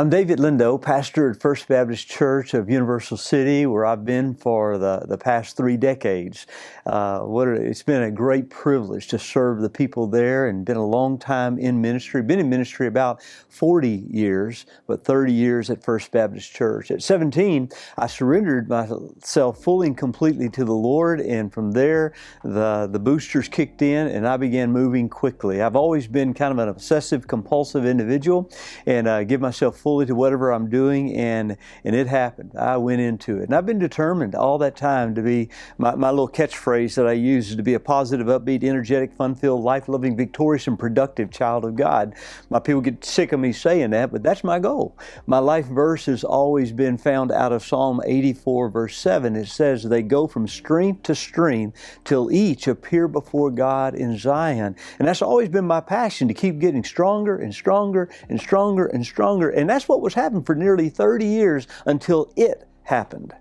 I'm David Lindow, pastor at First Baptist Church of Universal City, where I've been for the past 3 decades. It's been a great privilege to serve the people there and been a long time in ministry. Been in ministry about 40 years, but 30 years at First Baptist Church. At 17, I surrendered myself fully and completely to the Lord, and from there, the boosters kicked in and I began moving quickly. I've always been kind of an obsessive, compulsive individual and give myself fully to whatever I'm doing, and it happened. I went into it. And I've been determined all that time to be, my little catchphrase that I use is to be a positive, upbeat, energetic, fun-filled, life-loving, victorious, and productive child of God. My people get sick of me saying that, but that's my goal. My life verse has always been found out of Psalm 84, verse 7. It says, they go from strength to strength till each appear before God in Zion. And that's always been my passion, to keep getting stronger and stronger and stronger and stronger. And that's what was happening for nearly 30 years until it happened.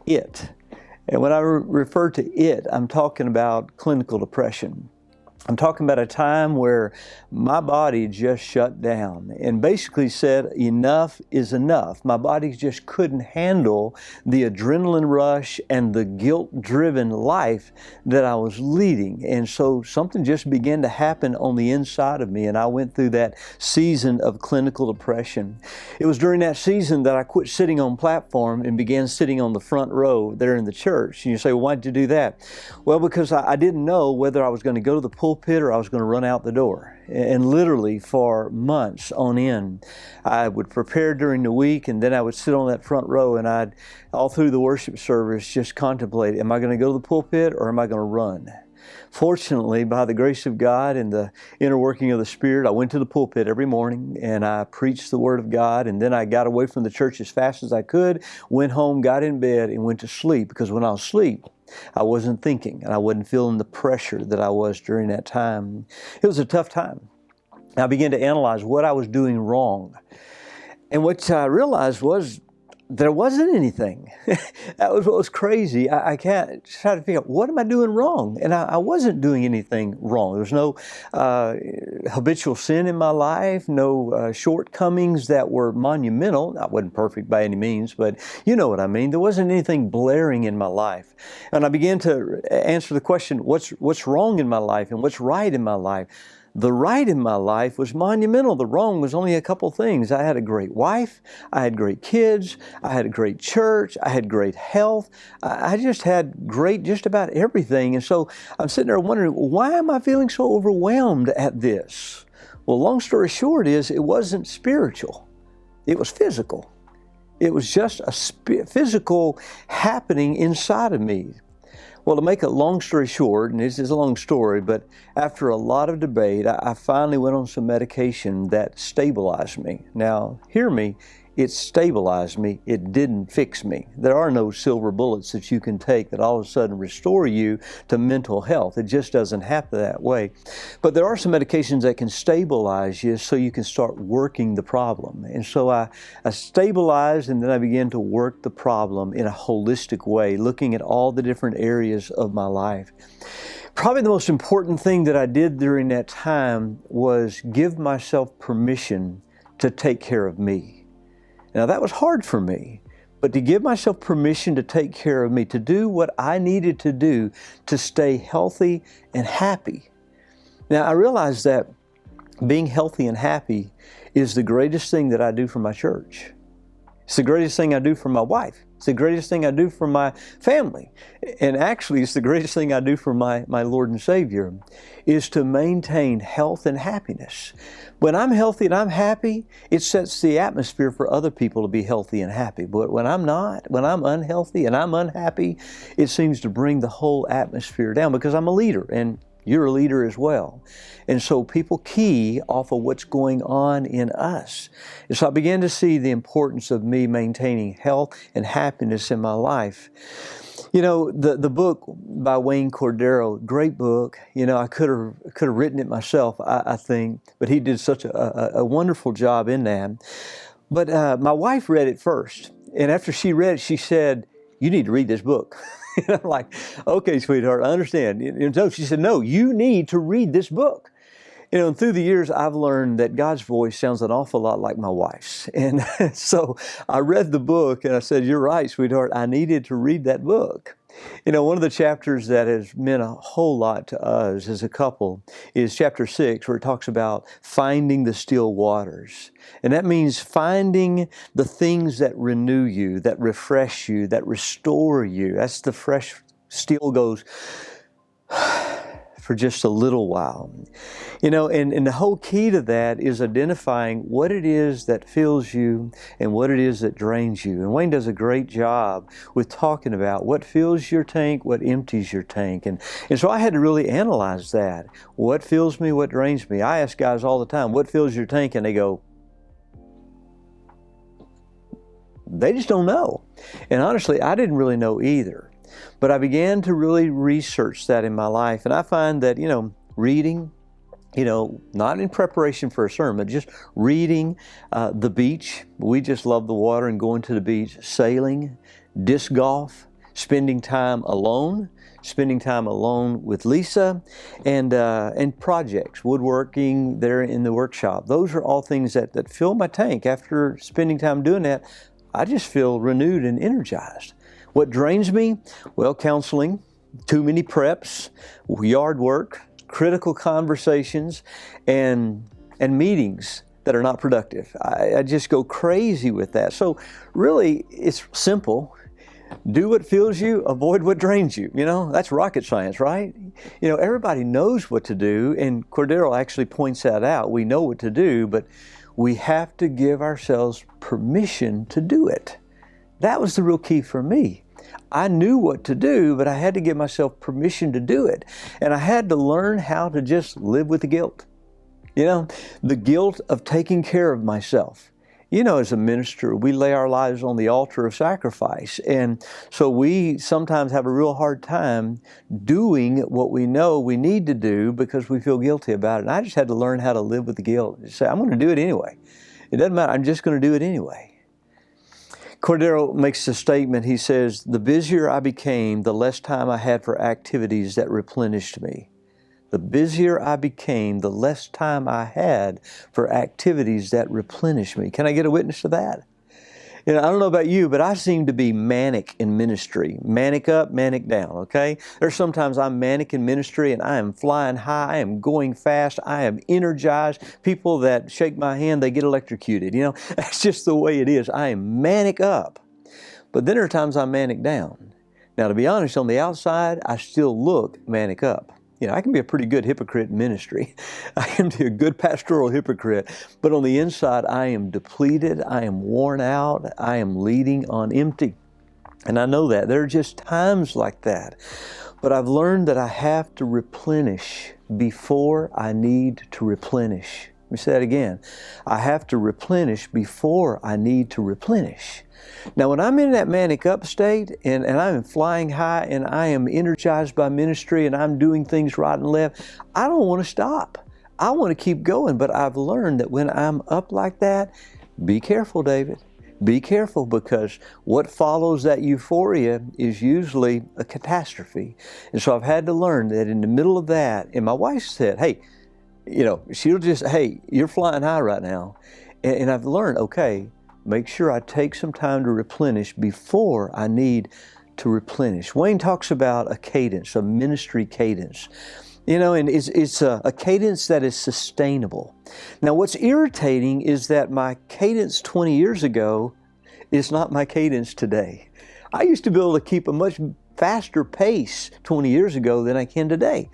It. And when I refer to it, I'm talking about clinical depression. I'm talking about a time where my body just shut down and basically said, enough is enough. My body just couldn't handle the adrenaline rush and the guilt-driven life that I was leading. And so something just began to happen on the inside of me, and I went through that season of clinical depression. It was during that season that I quit sitting on platform and began sitting on the front row there in the church. And you say, well, why'd you do that? Well, because I didn't know whether I was going to go to the pulpit or I was going to run out the door. And literally for months on end, I would prepare during the week, and then I would sit on that front row, and I'd, all through the worship service, just contemplate, am I going to go to the pulpit or am I going to run? Fortunately, by the grace of God and the inner working of the Spirit, I went to the pulpit every morning and I preached the Word of God, and then I got away from the church as fast as I could, went home, got in bed, and went to sleep, because when I was asleep, I wasn't thinking and I wasn't feeling the pressure that I was during that time. It was a tough time. I began to analyze what I was doing wrong. And what I realized was there wasn't anything. That was what was crazy. I can't try to figure out, what am I doing wrong? And I wasn't doing anything wrong. There was no habitual sin in my life, no shortcomings that were monumental. I wasn't perfect by any means, but you know what I mean. There wasn't anything blaring in my life. And I began to answer the question, what's wrong in my life and what's right in my life? The right in my life was monumental. The wrong was only a couple things. I had a great wife. I had great kids. I had a great church. I had great health. I just had great just about everything. And so I'm sitting there wondering, why am I feeling so overwhelmed at this? Well, long story short is, it wasn't spiritual. It was physical. It was just a physical happening inside of me. Well, to make a long story short, and this is a long story, but after a lot of debate, I finally went on some medication that stabilized me. Now, hear me, it stabilized me. It didn't fix me. There are no silver bullets that you can take that all of a sudden restore you to mental health. It just doesn't happen that way. But there are some medications that can stabilize you so you can start working the problem. And so I stabilized, and then I began to work the problem in a holistic way, looking at all the different areas of my life. Probably the most important thing that I did during that time was give myself permission to take care of me. Now, that was hard for me, but to give myself permission to take care of me, to do what I needed to do to stay healthy and happy. Now, I realized that being healthy and happy is the greatest thing that I do for my church. It's the greatest thing I do for my wife. It's the greatest thing I do for my family. And actually, it's the greatest thing I do for my Lord and Savior, is to maintain health and happiness. When I'm healthy and I'm happy, it sets the atmosphere for other people to be healthy and happy. But when I'm not, when I'm unhealthy and I'm unhappy, it seems to bring the whole atmosphere down, because I'm a leader and you're a leader as well. And so people key off of what's going on in us. And so I began to see the importance of me maintaining health and happiness in my life. You know, the book by Wayne Cordero, great book. You know, I could have written it myself, I think, but he did such a wonderful job in that. But my wife read it first. And after she read it, she said, you need to read this book. And I'm like, okay, sweetheart, I understand. And so she said, no, you need to read this book. And through the years, I've learned that God's voice sounds an awful lot like my wife's. And so I read the book and I said, "You're right, sweetheart. I needed to read that book." One of the chapters that has meant a whole lot to us as a couple is chapter 6, where it talks about finding the still waters. And that means finding the things that renew you, that refresh you, that restore you. That's the fresh still goes for just a little while. And the whole key to that is identifying what it is that fills you and what it is that drains you. And Wayne does a great job with talking about what fills your tank, what empties your tank. And so I had to really analyze that. What fills me, what drains me? I ask guys all the time, what fills your tank? And they go, they just don't know. And honestly, I didn't really know either. But I began to really research that in my life. And I find that, reading, not in preparation for a sermon, just reading, the beach. We just love the water and going to the beach, sailing, disc golf, spending time alone with Lisa, and projects, woodworking there in the workshop. Those are all things that fill my tank. After spending time doing that, I just feel renewed and energized. What drains me? Well, counseling, too many preps, yard work, critical conversations, and meetings that are not productive. I just go crazy with that. So really, it's simple. Do what fills you, avoid what drains you. That's rocket science, right? Everybody knows what to do, and Cordero actually points that out. We know what to do, but we have to give ourselves permission to do it. That was the real key for me. I knew what to do, but I had to give myself permission to do it. And I had to learn how to just live with the guilt. The guilt of taking care of myself. As a minister, we lay our lives on the altar of sacrifice. And so we sometimes have a real hard time doing what we know we need to do because we feel guilty about it. And I just had to learn how to live with the guilt. Just say, I'm going to do it anyway. It doesn't matter. I'm just going to do it anyway. Cordero makes a statement. He says, the busier I became, the less time I had for activities that replenished me. The busier I became, the less time I had for activities that replenish me. Can I get a witness to that? I don't know about you, but I seem to be manic in ministry. Manic up, manic down, okay? There's sometimes I'm manic in ministry and I am flying high, I am going fast, I am energized. People that shake my hand, they get electrocuted. That's just the way it is. I am manic up. But then there are times I'm manic down. Now, to be honest, on the outside, I still look manic up. I can be a pretty good hypocrite in ministry. I can be a good pastoral hypocrite. But on the inside, I am depleted. I am worn out. I am leading on empty. And I know that. There are just times like that. But I've learned that I have to replenish before I need to replenish. Let me say that again. I have to replenish before I need to replenish. Now, when I'm in that manic up state and I'm flying high and I am energized by ministry and I'm doing things right and left, I don't want to stop. I want to keep going. But I've learned that when I'm up like that, be careful, David. Be careful, because what follows that euphoria is usually a catastrophe. And so I've had to learn that in the middle of that, and my wife said, hey, she'll just, hey, you're flying high right now. And I've learned, okay, make sure I take some time to replenish before I need to replenish. Wayne talks about a cadence, a ministry cadence. And it's a cadence that is sustainable. Now, what's irritating is that my cadence 20 years ago is not my cadence today. I used to be able to keep a much faster pace 20 years ago than I can today.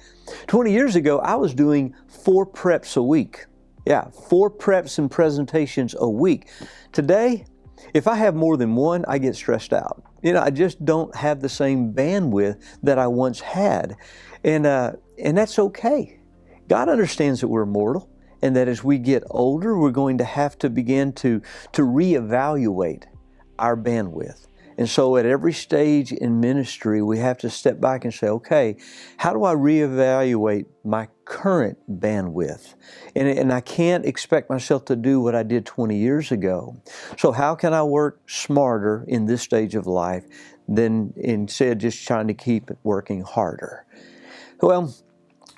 20 years ago, I was doing 4 preps a week. Yeah, 4 preps and presentations a week. Today, if I have more than one, I get stressed out. I just don't have the same bandwidth that I once had. And that's okay. God understands that we're mortal, and that as we get older, we're going to have to begin to reevaluate our bandwidth. And so at every stage in ministry, we have to step back and say, okay, how do I reevaluate my current bandwidth? And I can't expect myself to do what I did 20 years ago. So how can I work smarter in this stage of life than instead just trying to keep working harder? Well,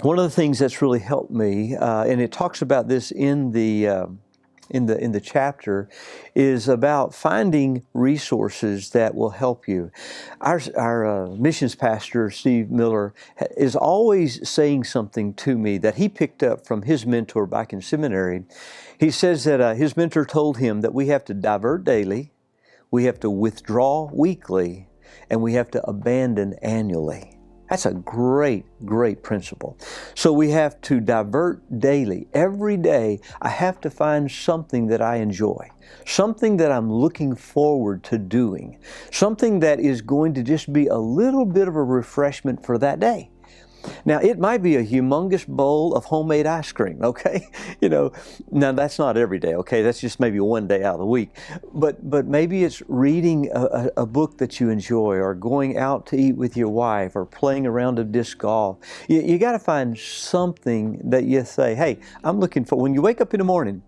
One of the things that's really helped me, and it talks about this in the chapter, is about finding resources that will help you. Our missions pastor, Steve Miller, is always saying something to me that he picked up from his mentor back in seminary. He says that his mentor told him that we have to divert daily, we have to withdraw weekly, and we have to abandon annually. That's a great, great principle. So we have to divert daily. Every day, I have to find something that I enjoy, something that I'm looking forward to doing, something that is going to just be a little bit of a refreshment for that day. Now, it might be a humongous bowl of homemade ice cream, okay? Now that's not every day, okay? That's just maybe one day out of the week. But maybe it's reading a book that you enjoy, or going out to eat with your wife, or playing a round of disc golf. You got to find something that you say, hey, I'm looking for, when you wake up in the morning,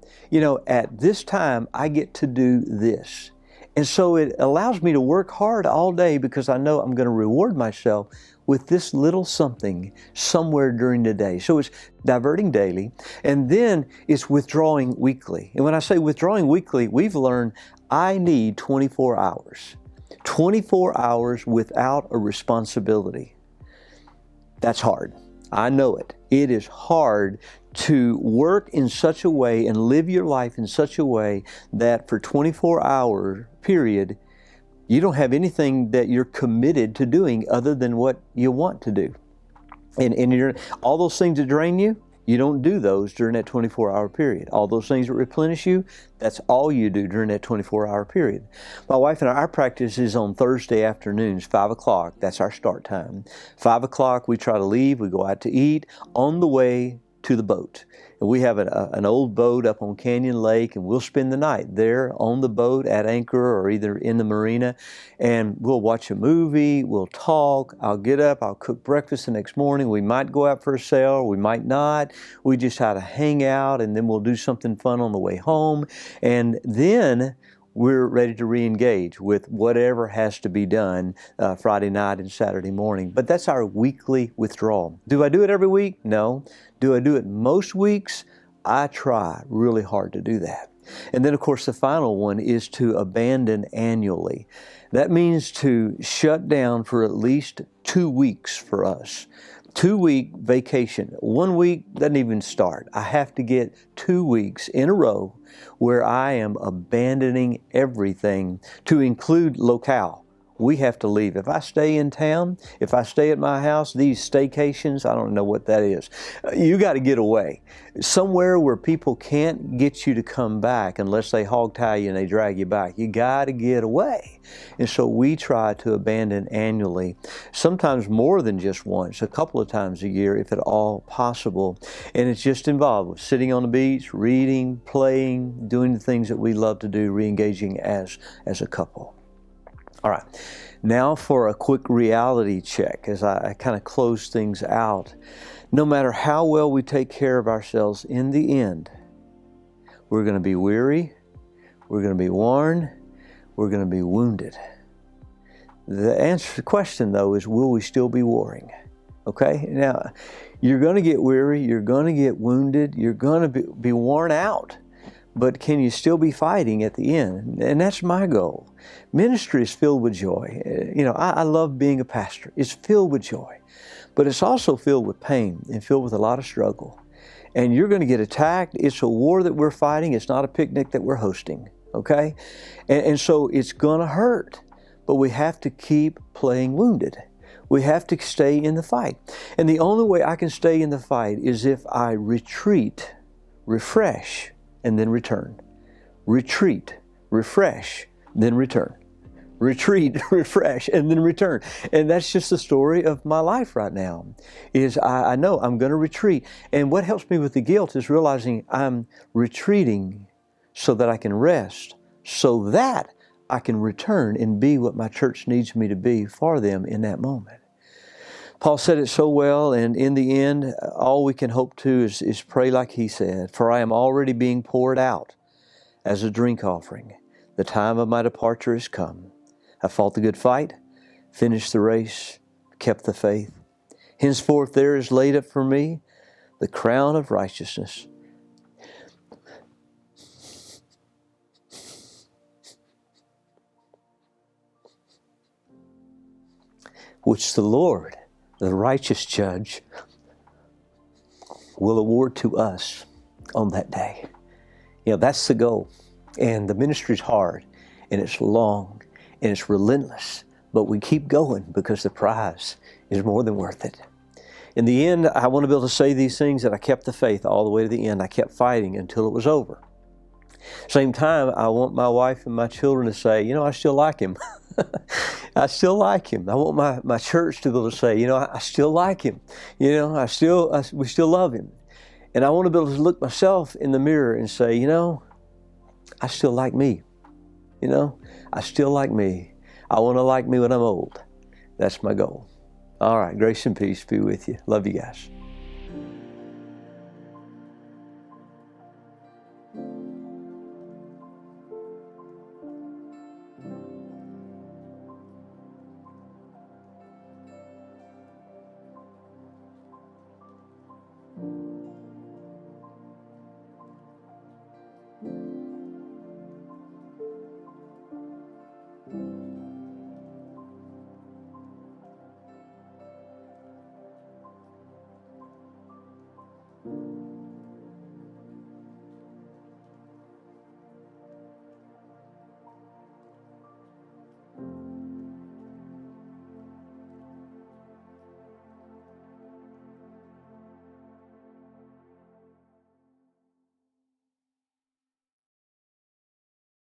at this time, I get to do this. And so it allows me to work hard all day because I know I'm going to reward myself with this little something somewhere during the day. So it's diverting daily, and then it's withdrawing weekly. And when I say withdrawing weekly, we've learned I need 24 hours. 24 hours without a responsibility. That's hard. I know it. It is hard to work in such a way and live your life in such a way that for 24-hour period, you don't have anything that you're committed to doing other than what you want to do. And all those things that drain you, you don't do those during that 24-hour period. All those things that replenish you, that's all you do during that 24-hour period. My wife and I, our practice is on Thursday afternoons, 5 o'clock. That's our start time. 5 o'clock, we try to leave. We go out to eat on the way to the boat. And we have an old boat up on Canyon Lake, and we'll spend the night there on the boat at anchor or either in the marina, and we'll watch a movie, we'll talk, I'll get up, I'll cook breakfast the next morning, we might go out for a sail, we might not, we just have to hang out, and then we'll do something fun on the way home, and then we're ready to re-engage with whatever has to be done Friday night and Saturday morning. But that's our weekly withdrawal. Do I do it every week? No. Do I do it most weeks? I try really hard to do that. And then, of course, the final one is to abandon annually. That means to shut down for at least 2 weeks for us. 2-week vacation. 1 week doesn't even start. I have to get 2 weeks in a row where I am abandoning everything, to include locale. We have to leave. If I stay in town, if I stay at my house, these staycations, I don't know what that is. You got to get away. Somewhere where people can't get you to come back unless they hog tie you and they drag you back. You got to get away. And so we try to abandon annually, sometimes more than just once, a couple of times a year if at all possible. And it's just involved with sitting on the beach, reading, playing, doing the things that we love to do, re-engaging as a couple. All right, now for a quick reality check as I kind of close things out. No matter how well we take care of ourselves, in the end, we're going to be weary, we're going to be worn, we're going to be wounded. The answer to the question, though, is will we still be warring? Okay, now you're going to get weary, you're going to get wounded, you're going to be worn out. But can you still be fighting at the end? And that's my goal. Ministry is filled with joy. I love being a pastor. It's filled with joy. But it's also filled with pain and filled with a lot of struggle. And you're going to get attacked. It's a war that we're fighting. It's not a picnic that we're hosting, okay? And so it's going to hurt. But we have to keep playing wounded. We have to stay in the fight. And the only way I can stay in the fight is if I retreat, refresh, and then return. Retreat, refresh, then return. Retreat, refresh, and then return. And that's just the story of my life right now, is I know I'm going to retreat. And what helps me with the guilt is realizing I'm retreating so that I can rest, so that I can return and be what my church needs me to be for them in that moment. Paul said it so well, and in the end, all we can hope to is pray like he said, "For I am already being poured out as a drink offering. The time of my departure is come. I fought the good fight, finished the race, kept the faith. Henceforth there is laid up for me the crown of righteousness, which the Lord, the righteous judge, will award to us on that day. You know, that's the goal. And the ministry's hard, and it's long, and it's relentless. But we keep going because the prize is more than worth it. In the end, I want to be able to say these things, that I kept the faith all the way to the end. I kept fighting until it was over. Same time, I want my wife and my children to say, you know, I still like him. I still like him. I want my church to be able to say, you know, I still like him. You know, we still love him. And I want to be able to look myself in the mirror and say, you know, I still like me. You know, I still like me. I want to like me when I'm old. That's my goal. All right, grace and peace be with you. Love you guys.